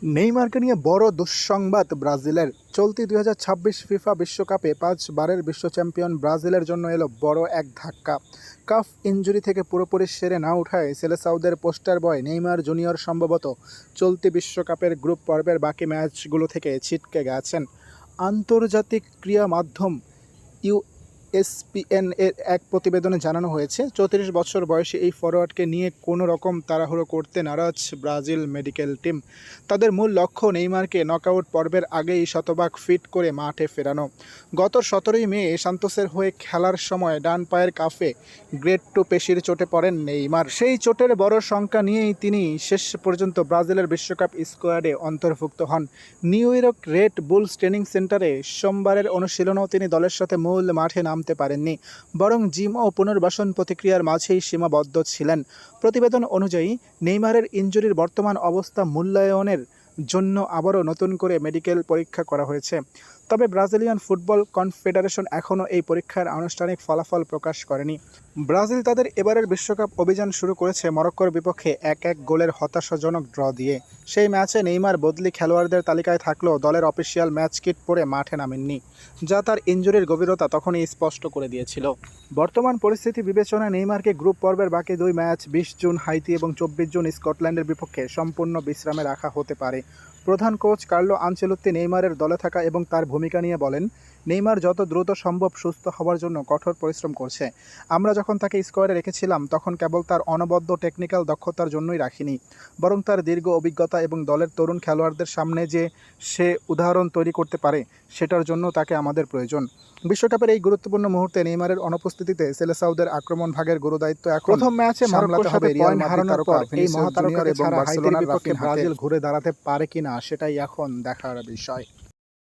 নেইমারকে নিয়ে বড় দুঃসংবাদ ব্রাজিলের। চলতি 2026 ফিফা বিশ্বকাপে 5 বারের বিশ্ব চ্যাম্পিয়ন ব্রাজিলের জন্য এলো বড় এক ধাক্কা। কাফ ইনজুরি থেকে পুরোপুরি সেরে না ওঠায় সেলেসাওদের পোস্টার বয় নেইমার জুনিয়র সম্ভবত চলতি বিশ্বকাপের গ্রুপ পর্বের বাকি ম্যাচগুলো থেকে ছিটকে গেছেন। আন্তর্জাতিক ক্রীড়া মাধ্যম ইউএসপিএন এর এক প্রতিবেদনে জানানো হয়েছে, 34 বছর বয়সী এই ফরোয়ার্ডকে নিয়ে কোনো রকম তাড়াহুড়ো করতে নারাজ ব্রাজিল মেডিকেল টিম। তাদের মূল লক্ষ্য নেইমারকে নকআউট পর্বের আগেই শতভাগ ফিট করে মাঠে ফেরানো। গত 17 মে সান্তোসের হয়ে খেলার সময় ডান পায়ের কাফে গ্রেড 2 পেশির চোটে পড়েন নেইমার। সেই চোটের বড় শঙ্কা নিয়েই তিনি শেষ পর্যন্ত ব্রাজিলের বিশ্বকাপ স্কোয়াডে অন্তর্ভুক্ত হন। New York Red Bulls training সেন্টারে সোমবারের অনুশীলনেও তিনি দলের সাথে মূল মাঠে নামতে পারেননি, বরং জিম ও পুনর্বাসন প্রতিক্রিয়ার মাঝেই সীমাবদ্ধ ছিলেন। প্রতিবেদন অনুযায়ী নেইমারের ইনজুরির বর্তমান অবস্থা মূল্যায়নের জন্য আবারও নতুন করে মেডিকেল পরীক্ষা করা হয়েছে। তবে ব্রাজিলিয়ান ফুটবল কনফেডারেশন এখনও এই পরীক্ষার আনুষ্ঠানিক ফলাফল প্রকাশ করেনি। ব্রাজিল তাদের এবারের বিশ্বকাপ অভিযান শুরু করেছে মরক্কোর বিপক্ষে 1-1 গোলের হতাশাজনক ড্র দিয়ে। সেই ম্যাচে নেইমার বদলি খেলোয়াড়দের তালিকায় থাকলেও দলের অফিসিয়াল ম্যাচ কিট পরে মাঠে নামেননি, যা তার ইনজুরির গভীরতা তখনই স্পষ্ট করে দিয়েছিল। বর্তমান পরিস্থিতি বিবেচনায় নেইমারকে গ্রুপ পর্বের বাকি 2 ম্যাচ 20 জুন হাইতি এবং 24 জুন স্কটল্যান্ডের বিপক্ষে সম্পূর্ণ বিশ্রামে রাখা হতে পারে। প্রধান কোচ কার্লো আনচেলোত্তি নেইমারের দলে থাকা এবং তার ভূমিকা নিয়ে বলেন, নেইমার যত দ্রুত সম্ভব সুস্থ হওয়ার জন্য কঠোর পরিশ্রম করছে। আমরা যখন তাকে স্কোয়াডে রেখেছিলাম তখন কেবল তার অনবদ্য টেকনিক্যাল দক্ষতার জন্যই রাখিনি, বরং তার দীর্ঘ অভিজ্ঞতা এবং দলের তরুণ খেলোয়াড়দের সামনে যে সে উদাহরণ তৈরি করতে পারে সেটার জন্য তাকে আমাদের প্রয়োজন। বিশ্বকাপের এই গুরুত্বপূর্ণ মুহূর্তে নেইমারের অনুপস্থিতিতে সেলেসাওদের আক্রমণ ভাগের গুরুদায়িত্ব এখন প্রথম ম্যাচে সামলাতে হবে রিয়াল মাদ্রিদ তারকা এই মহাতারকাকে ছাড়া হাইতির বিপক্ষে ব্রাজিল ঘুরে দাঁড়াতে পারে কিনা সেটাই এখন দেখার বিষয়।